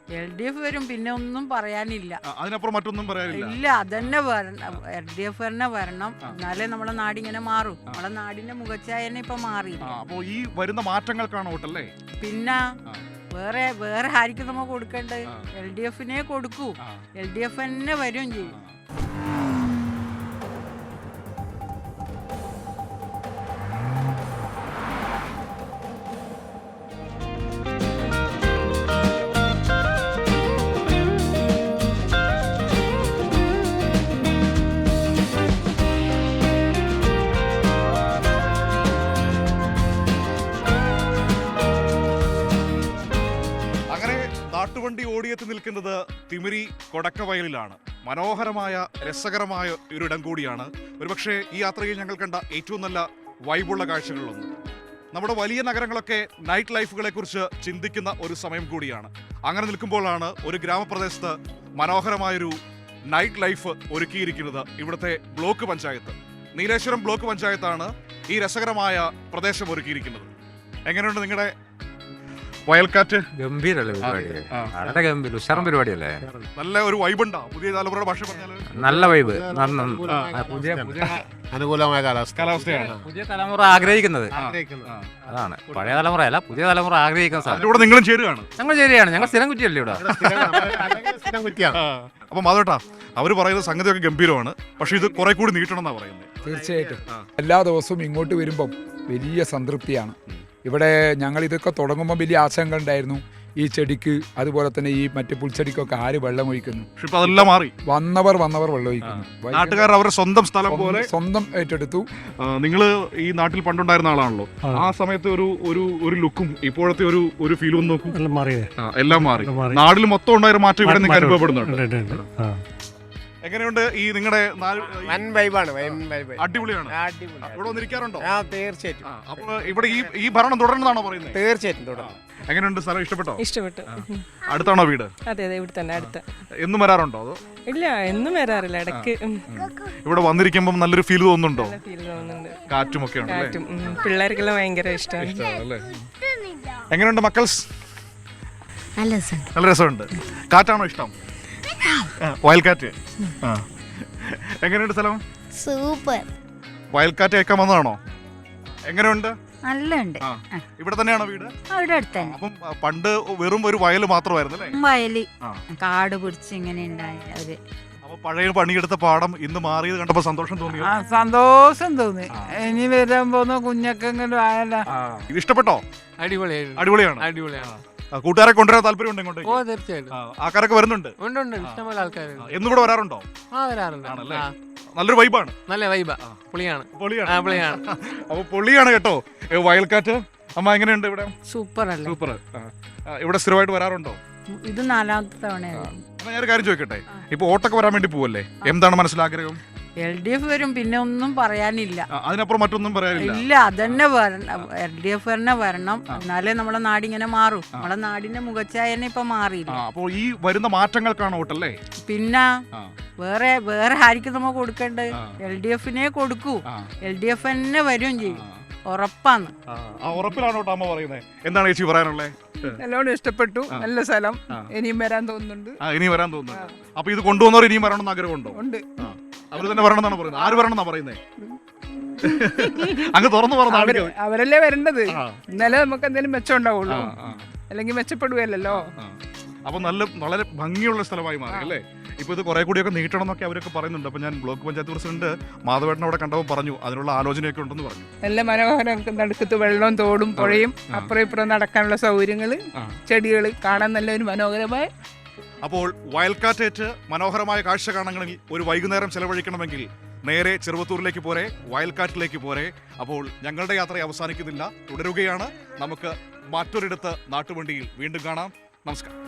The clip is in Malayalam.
LDF വരും, പിന്നെ ഒന്നും പറയാനില്ല. അതിനപ്പുറം മറ്റൊന്നും പറയാനില്ല. ഇല്ല, അതന്നെ വരണം. LDF തന്നെ വരണം. എന്നാലേ നമ്മളെ നാടിങ്ങനെ മാറും. നമ്മളെ നാടിന്റെ മുഖച്ഛായനെ ഇപ്പൊ മാറി. അപ്പൊ ഈ വരുന്ന മാറ്റങ്ങൾക്കാണ് വോട്ടല്ലേ? പിന്നെ വേറെ ആയിരിക്കും നമ്മൾ കൊടുക്കേണ്ടത്? LDF-നെ കൊടുക്കൂ. LDF തന്നെ വരും ചെയ്യും. നാട്ടുവണ്ടി ഓടിയെത്തി നിൽക്കുന്നത് തിമിരി കൊടക്കവയലിലാണ്. മനോഹരമായ രസകരമായ ഒരിടം കൂടിയാണ്. ഒരുപക്ഷെ ഈ യാത്രയിൽ ഞങ്ങൾ കണ്ട ഏറ്റവും നല്ല വൈബുള്ള കാഴ്ചകളിലൊന്ന്. നമ്മുടെ വലിയ നഗരങ്ങളൊക്കെ നൈറ്റ് ലൈഫുകളെ കുറിച്ച് ചിന്തിക്കുന്ന ഒരു സമയം കൂടിയാണ്. അങ്ങനെ നിൽക്കുമ്പോഴാണ് ഒരു ഗ്രാമപ്രദേശത്ത് മനോഹരമായൊരു നൈറ്റ് ലൈഫ് ഒരുക്കിയിരിക്കുന്നത് ഇവിടുത്തെ ബ്ലോക്ക് പഞ്ചായത്ത്. നീലേശ്വരം ബ്ലോക്ക് പഞ്ചായത്താണ് ഈ രസകരമായ പ്രദേശം ഒരുക്കിയിരിക്കുന്നത്. എങ്ങനെയുണ്ട് നിങ്ങളുടെ വയൽക്കാറ്റ്? ഗംഭീരല്ലേ പരിപാടി, വളരെ ഗംഭീര ഉഷാറും പരിപാടിയല്ലേ. നല്ല ഒരു വൈബ് ഉണ്ടാ? പുതിയ തലമുറയുടെ ഭാഷ പറഞ്ഞാല് നല്ല വൈബ്, അനുകൂലമായ കാലാവസ്ഥയാണ് പുതിയ തലമുറ ആഗ്രഹിക്കുന്നത്. അതാണ്, പഴയ തലമുറയല്ല, പുതിയ തലമുറ ആഗ്രഹിക്കുന്ന സാധനം. ഇവിടെ നിങ്ങളും ചേരുകയാണ്? ഞങ്ങൾ ശരിയാണ്, ഞങ്ങൾ സ്ഥിരം കുറ്റിയല്ലേ ഇവിടെ. അപ്പൊ മാധവേട്ടാ, അവര് പറയുന്നത് സംഗതിയൊക്കെ ഗംഭീരമാണ്, പക്ഷെ ഇത് കുറെ കൂടി നീട്ടണം എന്നാ പറയുന്നത്. തീർച്ചയായിട്ടും എല്ലാ ദിവസവും ഇങ്ങോട്ട് വരുമ്പം വലിയ സംതൃപ്തിയാണ്. ഇവിടെ ഞങ്ങൾ ഇതൊക്കെ തുടങ്ങുമ്പോൾ വലിയ ആശങ്ക ഉണ്ടായിരുന്നു, ഈ ചെടിക്ക് അതുപോലെ തന്നെ ഈ മറ്റു പുൽച്ചെടിക്കൊക്കെ ആര് വെള്ളം ഒഴിക്കുന്നു. അതെല്ലാം മാറി, വന്നവർ വെള്ളം ഒഴിക്കുന്നു. നാട്ടുകാർ അവരുടെ സ്വന്തം സ്ഥലം പോലെ സ്വന്തം ഏറ്റെടുത്തു. നിങ്ങൾ ഈ നാട്ടിൽ പണ്ടുണ്ടായിരുന്ന ആളാണല്ലോ, ആ സമയത്ത് ഒരു ലുക്കും ഇപ്പോഴത്തെ ഒരു ഫീലും നോക്കും, എല്ലാം മാറി. നാട്ടിൽ മൊത്തം ഉണ്ടായ മാറ്റം ഇവിടെ നിങ്ങൾക്ക് അനുഭവപ്പെടുന്നുണ്ട്. എങ്ങനെയുണ്ട് ഈ നിങ്ങളുടെ? അടിപൊളിയാണ്. ഇവിടെ വന്നിരിക്കാറുണ്ടോ? തീർച്ചയായിട്ടും. അപ്പൊ ഇവിടെ ഈ ഭരണം തുടരുന്നതാണോ പറയുന്നത്? തീർച്ചയായിട്ടും തുടരും. എങ്ങനെയുണ്ട് സ്ഥലം? ഇഷ്ടപ്പെട്ടോ? ഇഷ്ടപ്പെട്ടു. അടുത്താണോ വീട്? അതെ, ഇവിടെ തന്നെ അടുത്ത്. എന്നും വരാറുണ്ടോ അതോ? ഇല്ല, എന്നും വരാറില്ല, ഇടയ്ക്ക്. ഇവിടെ വന്നിരിക്കുമ്പോൾ നല്ലൊരു ഫീൽ തോന്നുന്നുണ്ടോ? ഫീൽ തോന്നുന്നുണ്ട്. കാറ്റും ഒക്കെ ഉണ്ട്, പിള്ളേർക്കെല്ലാം ഭയങ്കര ഇഷ്ടമാണ്. എങ്ങനെയുണ്ട് മക്കൾസ്? നല്ല രസമുണ്ട്. കാറ്റാണോ ഇഷ്ടം? വയൽക്കാറ്റ്. എങ്ങനെയുണ്ട് സ്ഥലം? സൂപ്പർ. വയൽക്കാറ്റ് കേൾക്കാൻ വന്നതാണോ? എങ്ങനെയുണ്ട്? നല്ലുണ്ട്. ഇവിടെ തന്നെയാണോ വീട്? അവിടെ അടുത്ത് തന്നെ. അപ്പം പണ്ട് വെറും ഒരു വയല് മാത്രമായിരുന്നു അല്ലേ? വയല് കാട് പിടിച്ച് ഇങ്ങനെ ഉണ്ടായ ഒരു. അപ്പൊ പഴയ പണിയെടുത്ത പാടം ഇന്ന് മാറിയത് കണ്ടപ്പോ സന്തോഷം തോന്നിയോ? സന്തോഷം തോന്നി. ഇനി വരാൻ പോകുന്ന കുഞ്ഞക്കെങ്കിലും ആയല്ല. ഇത് ഇഷ്ടപ്പെട്ടോ? അടിപൊളിയാണ്. കൂട്ടുകാരെ കൊണ്ടുവരാൻ താല്പര്യമുണ്ട് ഇങ്ങോട്ടേക്ക്? ഓ, തീർച്ചയായിട്ടും. ആൾക്കാരൊക്കെ വരുന്നുണ്ട്? ഉണ്ട്, ഇഷ്ടംപോലെ ആൾക്കാർ എന്നും ഇവിടെ വരാറുണ്ടോ? വരാറുണ്ട്. ആണല്ലേ? നല്ലൊരു വൈബാണ്. നല്ല വൈബാ. പൊളിയാണ്. അപ്പൊ പൊളിയാണ് കേട്ടോ വയൽക്കാറ്റ്. അമ്മ എങ്ങനെയുണ്ട് ഇവിടെ? സൂപ്പർ അല്ലേ? സൂപ്പർ. ഇവിടെ സ്ഥിരമായിട്ട് വരാറുണ്ടോ? ഇത് 4ാമത്തെ തവണയാണ്. ഞാനൊരു കാര്യം ചോദിക്കട്ടെ, ഇപ്പൊ ഓട്ടൊക്കെ വരാൻ വേണ്ടി പോവല്ലേ, എന്താണ് മനസ്സിലാഗ്രഹം? LDF വരും, പിന്നെ ഒന്നും പറയാനില്ല. അതിനപ്പുറം മറ്റൊന്നും പറയാനില്ല. ഇല്ല, അതന്നെ വരണം. LDF തന്നെ വരണം. എന്നാലേ നമ്മളെ നാടിങ്ങനെ മാറും. നമ്മളെ നാടിന്റെ മുഖച്ഛായനെ ഇപ്പൊ മാറിയില്ല. അപ്പൊ ഈ വരുന്ന മാറ്റങ്ങൾക്കാണ് വോട്ടല്ലേ? പിന്നെ വേറെ ആയിരിക്കും നമ്മൾ കൊടുക്കേണ്ടത്? LDF-നെ കൊടുക്കൂ. LDF തന്നെ വരും ചെയ്യും, ഉറപ്പാണ്. ഉറപ്പിലാണോ അമ്മ പറയുന്നത്? എന്താണ് ചേച്ചി പറയാനുള്ളത്? നല്ലോണം ഇഷ്ടപ്പെട്ടു, നല്ല സ്ഥലം. ഇനിയും വരാൻ തോന്നുന്നുണ്ട്. അപ്പൊ ഇത് കൊണ്ടുവന്നവർ ഇനിയും വരണമെന്ന് ആഗ്രഹമുണ്ടോ? ഉണ്ട്. അവര് തന്നെ വരണമെന്നാണ് പറയുന്നത്. ആര് വരണമെന്നാ പറയുന്നത്? അങ്ങ് തുറന്നു പറഞ്ഞ അവരല്ലേ വരേണ്ടത്. ഇന്നലെ നമുക്ക് എന്തെങ്കിലും മെച്ചം ഉണ്ടാവുള്ളൂ, അല്ലെങ്കിൽ മെച്ചപ്പെടുകയല്ലോ. അപ്പൊ വളരെ ഭംഗിയുള്ള സ്ഥലമായി മാറി അല്ലേ? ഇപ്പൊ ഇത് കുറെ കൂടിയൊക്കെ നീട്ടണം എന്നൊക്കെ അവരൊക്കെ പറയുന്നുണ്ട്. അപ്പൊ ഞാൻ ബ്ലോക്ക് പഞ്ചായത്ത് പ്രസിഡന്റ് മാധവേട്ടനെ അവിടെ കണ്ടപ്പോൾ പറഞ്ഞു അതിനുള്ള ആലോചനയൊക്കെ ഉണ്ടെന്ന് പറഞ്ഞു. നല്ല മനോഹരം, നടുക്കത്ത് വെള്ളവും തോടും പുഴയും, അപ്പുറം ഇപ്പുറം നടക്കാനുള്ള സൗകര്യങ്ങള്, ചെടികള് കാണാൻ നല്ലൊരു മനോഹരമായ. അപ്പോൾ വയൽക്കാറ്റേറ്റ് മനോഹരമായ കാഴ്ച കാണണമെങ്കിൽ ഒരു വൈകുന്നേരം ചെലവഴിക്കണമെങ്കിൽ നേരെ ചെറുവത്തൂരിലേക്ക് പോരെ, വയൽക്കാറ്റിലേക്ക് പോരെ. അപ്പോൾ ഞങ്ങളുടെ യാത്ര അവസാനിക്കുന്നില്ല, തുടരുകയാണ്. നമുക്ക് മറ്റൊരിടത്ത് നാട്ടുവണ്ടിയിൽ വീണ്ടും കാണാം. നമസ്കാരം.